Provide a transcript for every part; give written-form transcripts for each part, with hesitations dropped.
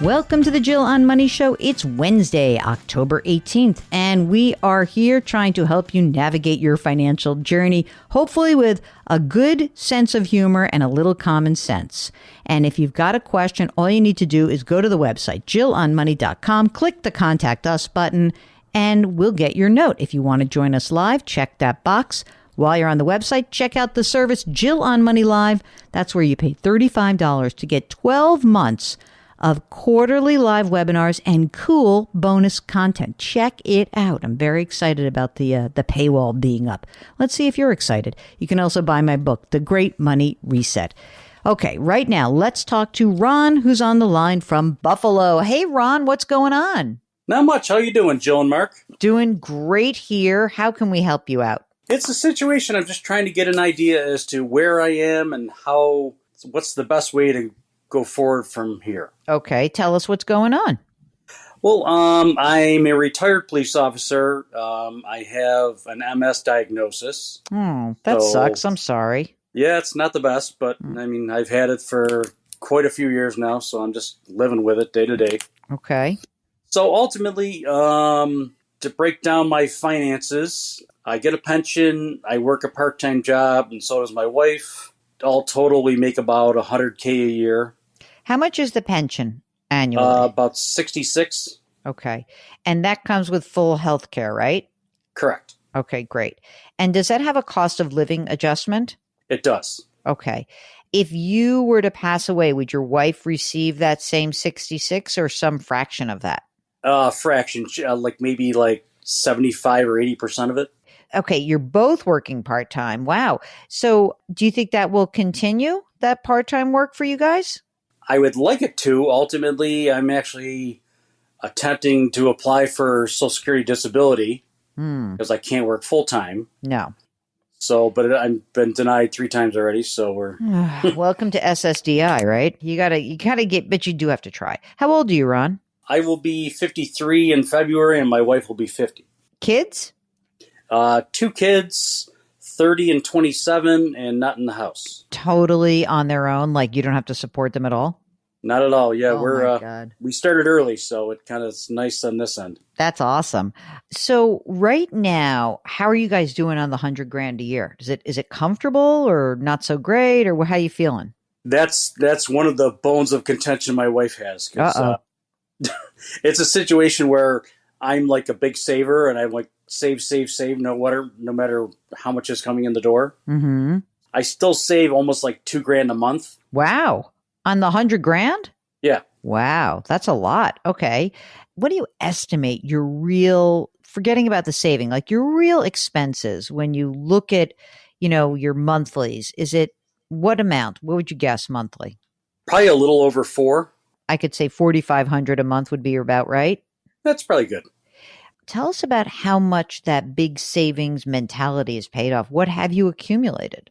Welcome to the Jill on Money Show. It's Wednesday, October 18th, and we are here trying to help you navigate your financial journey, hopefully with a good sense of humor and a little common sense. And if you've got a question, all you need to do is go to the website, jillonmoney.com, click the Contact Us button, and we'll get your note. If you want to join us live, check that box. While you're on the website, check out the service Jill on Money Live. That's where you pay $35 to get 12 months of quarterly live webinars and cool bonus content. Check it out. I'm very excited about the paywall being up. Let's see if you're excited. You can also buy my book, The Great Money Reset. Okay, right now, let's talk to Ron, who's on the line from Buffalo. Hey, Ron, what's going on? Not much. How you doing, Jill and Mark? Doing great here. How can we help you out? It's a situation. I'm just trying to get an idea as to where I am and what's the best way to go forward from here. Okay, tell us what's going on. Well, I'm a retired police officer. I have an MS diagnosis. Oh, that sucks. I'm sorry. Yeah, it's not the best, but I mean, I've had it for quite a few years now, so I'm just living with it day to day. Okay. So ultimately, to break down my finances, I get a pension, I work a part-time job, and so does my wife. All total, we make about $100K a year. How much is the pension annually? About 66. Okay. And that comes with full health care, right? Correct. Okay, great. And does that have a cost of living adjustment? It does. Okay. If you were to pass away, would your wife receive that same 66 or some fraction of that? Fraction, maybe 75 or 80% of it. Okay, you're both working part-time. Wow. So do you think that will continue, that part-time work for you guys? I would like it to. Ultimately, I'm actually attempting to apply for Social Security disability because I can't work full-time. No. So, but I've been denied 3 times already, so we're... Welcome to SSDI, right? You gotta get, but you do have to try. How old are you, Ron? I will be 53 in February, and my wife will be 50. Kids? 2 kids, 30 and 27, and not in the house. Totally on their own, like you don't have to support them at all? Not at all. Yeah, God. We started early, so it kind of is nice on this end. That's awesome. So right now, how are you guys doing on the $100,000 a year? Is it comfortable or not so great, or how are you feeling? That's one of the bones of contention my wife has. It's a situation where I'm like a big saver, and I'm like save, no matter how much is coming in the door. Mm-hmm. I still save almost like $2,000 a month. Wow. On the $100,000? Yeah. Wow. That's a lot. Okay. What do you estimate your real, forgetting about the saving, like your real expenses when you look at, your monthlies? Is it what amount? What would you guess monthly? Probably a little over 4. I could say $4,500 a month would be about right. That's probably good. Tell us about how much that big savings mentality is paid off. What have you accumulated?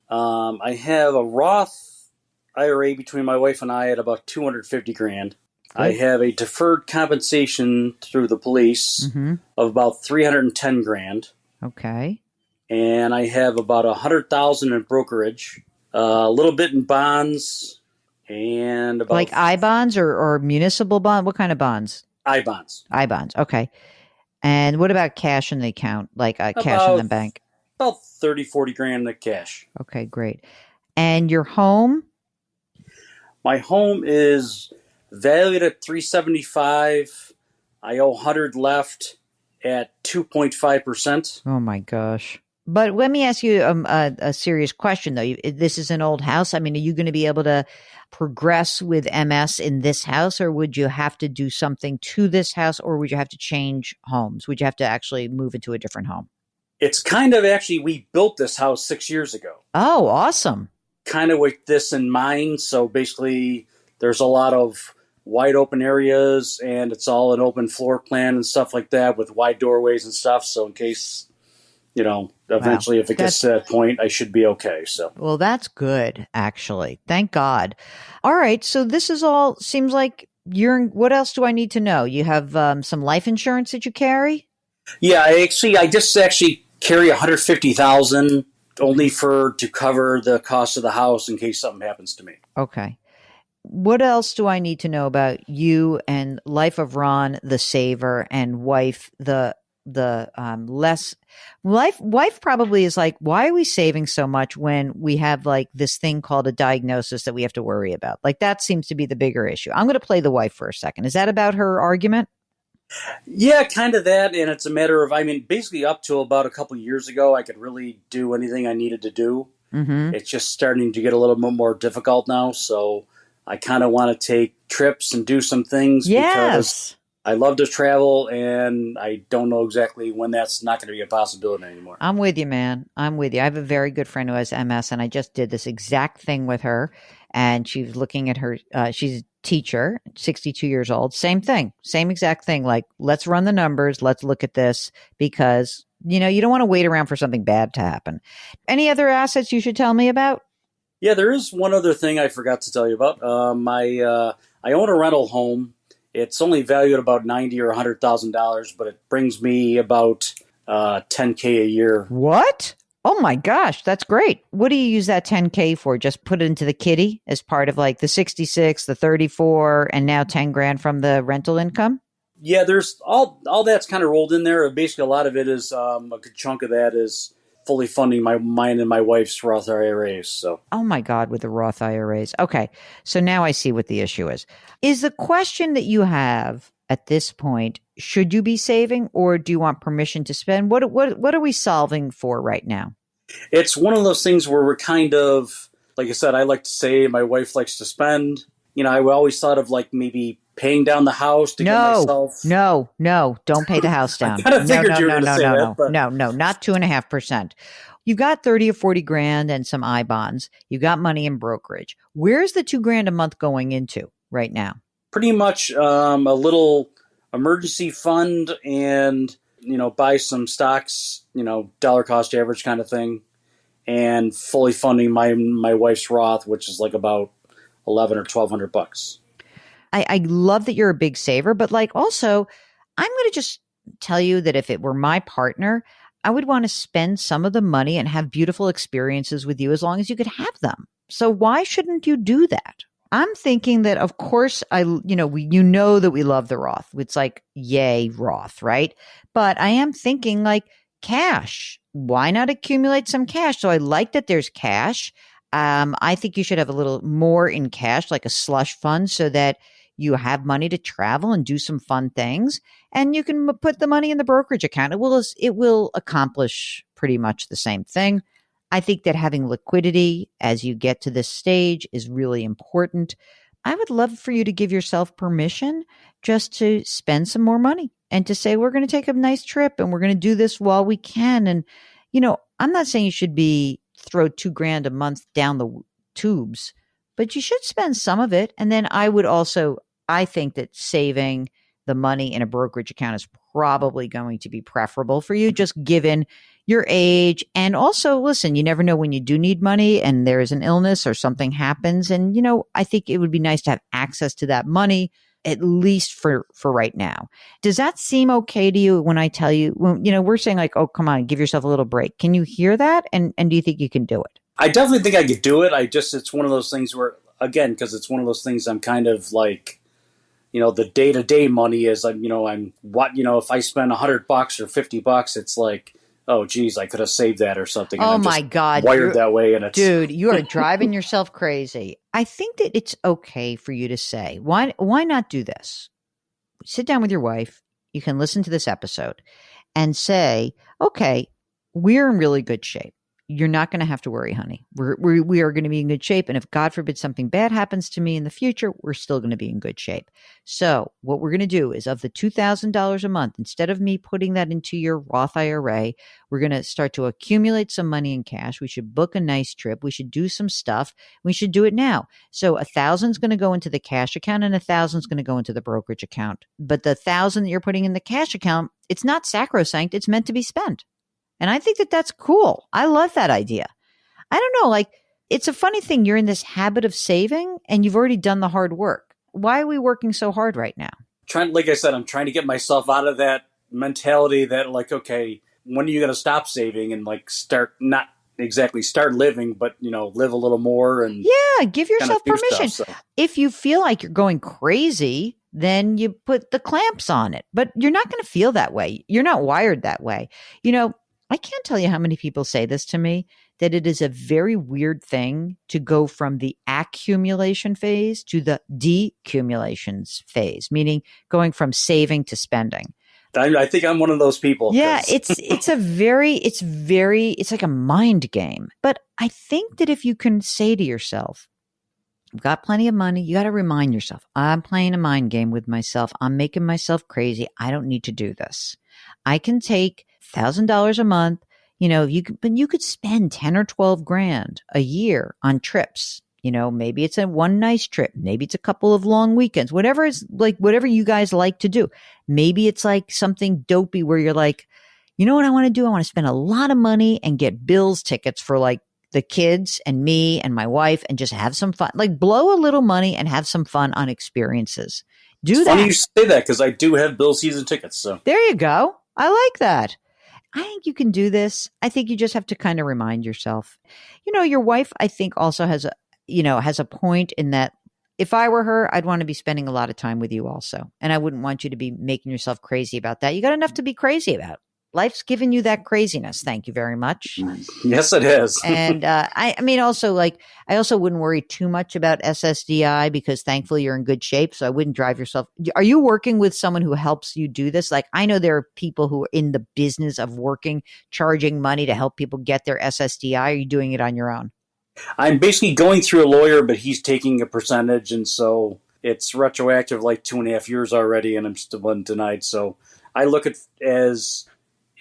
I have a Roth IRA between my wife and I at about $250,000. I have a deferred compensation through the police of about $310,000. Okay. And I have about $100,000 in brokerage, a little bit in bonds, and about like I bonds or municipal bond. What kind of bonds? I bonds. I bonds. Okay. And what about cash in the account, like cash in the bank? About $30,000-$40,000 in the cash. Okay, great. And your home? My home is valued at $375,000. I owe $100,000 left at 2.5%. Oh my gosh! But let me ask you a serious question, though. This is an old house. I mean, are you going to be able to progress with MS in this house, or would you have to do something to this house, or would you have to change homes? Would you have to actually move into a different home? It's kind of actually, we built this house 6 years ago. Oh, awesome. Kind of with this in mind. So basically, there's a lot of wide open areas, and it's all an open floor plan and stuff like that with wide doorways and stuff. So in case, eventually if it gets to that point, I should be okay. So, well, that's good, actually. Thank God. All right. So this is all seems like what else do I need to know? You have some life insurance that you carry? Yeah, I just carry $150,000 only to cover the cost of the house in case something happens to me. Okay. what else do I need to know about you and life of Ron, the saver, and wife, the less wife probably is like, why are we saving so much when we have like this thing called a diagnosis that we have to worry about? Like that seems to be the bigger issue. I'm going to play the wife for a second. Is that about her argument? Yeah, kind of that, and it's a matter of, I mean, basically up to about a couple years ago, I could really do anything I needed to do. Mm-hmm. It's just starting to get a little bit more difficult now, so I kind of want to take trips and do some things because Yes. I love to travel, and I don't know exactly when that's not going to be a possibility anymore. I'm with you, man. I'm with you. I have a very good friend who has MS, and I just did this exact thing with her. And she was looking at her, she's a teacher, 62 years old. Same thing, same exact thing. Like, let's run the numbers. Let's look at this because, you don't want to wait around for something bad to happen. Any other assets you should tell me about? Yeah, there is one other thing I forgot to tell you about. I own a rental home. It's only valued at about 90 or $100,000, but it brings me about 10K a year. What? Oh my gosh, that's great. What do you use that 10K for? Just put it into the kitty as part of like the 66, the 34, and now 10 grand from the rental income? Yeah, there's all that's kind of rolled in there. Basically, a lot of it is a good chunk of that is fully funding mine and my wife's Roth IRAs. So Oh my God, with the Roth IRAs. Okay. So now I see what the issue is. Is the question that you have at this point, should you be saving or do you want permission to spend? What are we solving for right now? it's one of those things where we're kind of, like I said, I like to save. My wife likes to spend. I always thought of like maybe paying down the house to get No, myself. no, no. Don't pay the house I down. kind of No, figured no, you were no, going to no, say no, that, no, but no, no, not 2.5%. You got 30 or 40 grand and some I bonds. You got money in brokerage. Where's the 2 grand a month going into right now? pretty much a little emergency fund and buy some stocks, dollar cost average kind of thing, and fully funding my wife's Roth, which is like about 11 or 1,200 bucks. I love that you're a big saver, but like also, I'm going to just tell you that if it were my partner, I would want to spend some of the money and have beautiful experiences with you as long as you could have them. So why shouldn't you do that? I'm thinking that, of course, that we love the Roth. It's like, yay, Roth, right? But I am thinking like cash. Why not accumulate some cash? So I like that there's cash. I think you should have a little more in cash, like a slush fund, so that you have money to travel and do some fun things, and you can put the money in the brokerage account. It will accomplish pretty much the same thing. I think that having liquidity as you get to this stage is really important. I would love for you to give yourself permission just to spend some more money and to say, we're going to take a nice trip and we're going to do this while we can. And, I'm not saying you should be throw 2 grand a month down the tubes, but you should spend some of it. And then I think that saving the money in a brokerage account is probably going to be preferable for you, just given your age. And also, listen, you never know when you do need money and there is an illness or something happens. And, I think it would be nice to have access to that money, at least for right now. Does that seem okay to you when I tell you, we're saying like, oh, come on, give yourself a little break. Can you hear that? And do you think you can do it? I definitely think I could do it. It's one of those things where, again, because it's one of those things I'm kind of like, the day to day money is, if I spend $100 or $50, it's like, oh, geez, I could have saved that or something. And Oh I'm just my God. wired that way. And Dude, you are driving yourself crazy. I think that it's okay for you to say, why not do this? Sit down with your wife. You can listen to this episode and say, okay, we're in really good shape. You're not going to have to worry, honey. We are going to be in good shape. And if God forbid something bad happens to me in the future, we're still going to be in good shape. So what we're going to do is, of the $2,000 a month, instead of me putting that into your Roth IRA, we're going to start to accumulate some money in cash. We should book a nice trip. We should do some stuff. We should do it now. So 1,000 is going to go into the cash account and 1,000 is going to go into the brokerage account. But the 1,000 that you're putting in the cash account, it's not sacrosanct. It's meant to be spent. And I think that that's cool. I love that idea. I don't know, like, it's a funny thing. You're in this habit of saving and you've already done the hard work. Why are we working so hard right now? like I said, I'm trying to get myself out of that mentality that, like, okay, when are you going to stop saving and like start not exactly start living, but live a little more and Yeah, give kind of yourself do permission. stuff. So If you feel like you're going crazy, then you put the clamps on it. But you're not going to feel that way. You're not wired that way. I can't tell you how many people say this to me, that it is a very weird thing to go from the accumulation phase to the decumulation phase, meaning going from saving to spending. I think I'm one of those people. Yeah, it's like a mind game. But I think that if you can say to yourself, I've got plenty of money, you got to remind yourself, I'm playing a mind game with myself. I'm making myself crazy. I don't need to do this. I can take $1,000 a month. You could spend 10 or 12 grand a year on trips. Maybe it's a one nice trip. Maybe it's a couple of long weekends, whatever you guys like to do. Maybe it's like something dopey where you're like, you know what I want to do? I want to spend a lot of money and get Bills tickets for like the kids and me and my wife and just have some fun, like blow a little money and have some fun on experiences. Do It's that. funny you say that because I do have Bill season tickets. So there you go. I like that. I think you can do this. I think you just have to kind of remind yourself. Your wife, I think, also has a point in that if I were her, I'd want to be spending a lot of time with you also. And I wouldn't want you to be making yourself crazy about that. You got enough to be crazy about. Life's given you that craziness. Thank you very much. Yes, it is. And I mean, also, like, I also wouldn't worry too much about SSDI because thankfully you're in good shape. So I wouldn't drive yourself. Are you working with someone who helps you do this? Like, I know there are people who are in the business of charging money to help people get their SSDI. Are you doing it on your own? I'm basically going through a lawyer, but he's taking a percentage. And so it's retroactive like 2.5 years already. And I'm still been denied. So I look at as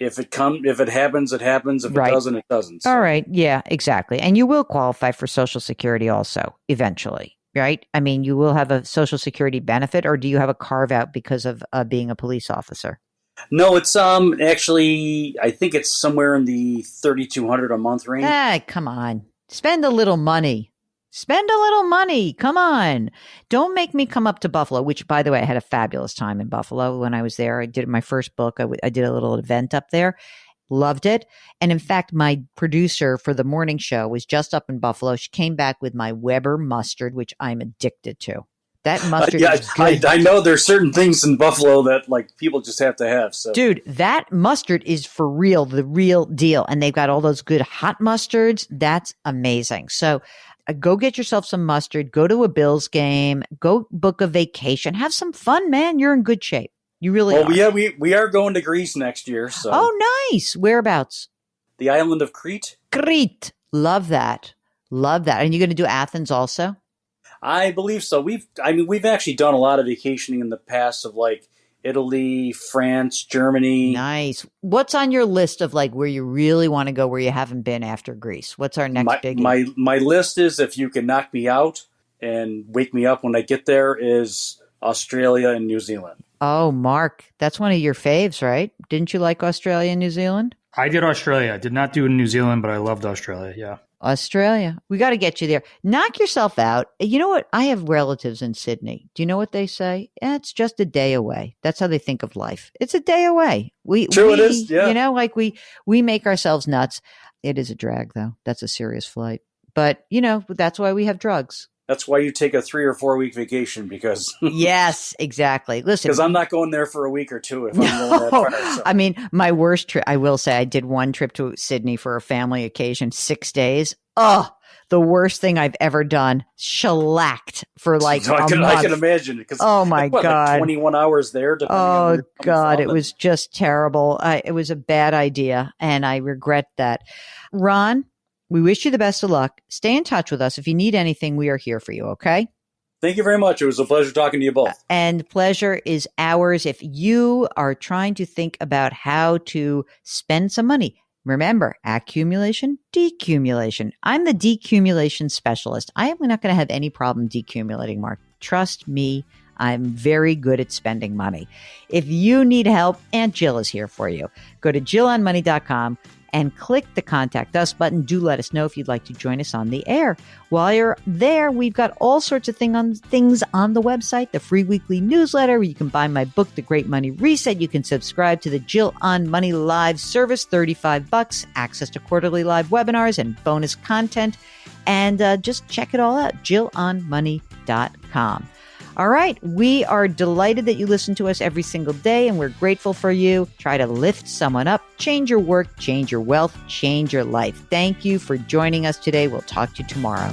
if it happens, it happens. If Right. it doesn't, it doesn't. So. All right. Yeah, exactly. And you will qualify for Social Security also eventually, right? I mean, you will have a Social Security benefit, or do you have a carve out because of being a police officer? No, it's actually I think it's somewhere in the 3,200 a month range. Come on. Spend a little money. Spend a little money. Come on. Don't make me come up to Buffalo, which, by the way, I had a fabulous time in Buffalo when I was there. I did my first book. I did a little event up there. Loved it. And in fact, my producer for the morning show was just up in Buffalo. She came back with my Weber mustard, which I'm addicted to. That mustard is good. I know there's certain things in Buffalo that like people just have to have. So, dude, that mustard is for real, the real deal. And they've got all those good hot mustards. That's amazing. So go get yourself some mustard, go to a Bills game, go book a vacation, have some fun, man. You're in good shape. You really are. Yeah, we are going to Greece next year. So. Oh, nice. Whereabouts? The island of Crete. Crete. Love that. Love that. And you're going to do Athens also? I believe so. We've actually done a lot of vacationing in the past of like Italy, France, Germany. Nice. What's on your list of like where you really want to go where you haven't been after Greece? What's our next biggie? My list is, if you can knock me out and wake me up when I get there, is Australia and New Zealand. Oh, Mark, that's one of your faves, right? Didn't you like Australia and New Zealand? I did Australia. I did not do New Zealand, but I loved Australia. Yeah. Australia. We got to get you there. Knock yourself out. You know what? I have relatives in Sydney. Do you know what they say? It's just a day away. That's how they think of life. It's a day away. It is. Yeah. Like we make ourselves nuts. It is a drag though. That's a serious flight. But that's why we have drugs. That's why you take a 3 or 4 week vacation, because yes, exactly. Listen, because I'm not going there for a week or two if I'm going that far. So. I mean, my worst trip, I will say, I did one trip to Sydney for a family occasion, 6 days. Oh, the worst thing I've ever done. Shellacked for like a month. I can imagine. Oh my God. Like 21 hours there. Oh God. It was just terrible. It was a bad idea. And I regret that. Ron, we wish you the best of luck. Stay in touch with us. If you need anything, we are here for you. Okay. Thank you very much. It was a pleasure talking to you both. And pleasure is ours. If you are trying to think about how to spend some money, remember, accumulation, decumulation. I'm the decumulation specialist. I am not going to have any problem decumulating, Mark. Trust me, I'm very good at spending money. If you need help, Aunt Jill is here for you. Go to JillOnMoney.com. and click the Contact Us button. Do let us know if you'd like to join us on the air. While you're there, we've got all sorts of things on the website, the free weekly newsletter where you can buy my book, The Great Money Reset. You can subscribe to the Jill on Money Live service, $35, access to quarterly live webinars and bonus content. And just check it all out, jillonmoney.com. All right. We are delighted that you listen to us every single day, and we're grateful for you. Try to lift someone up, change your work, change your wealth, change your life. Thank you for joining us today. We'll talk to you tomorrow.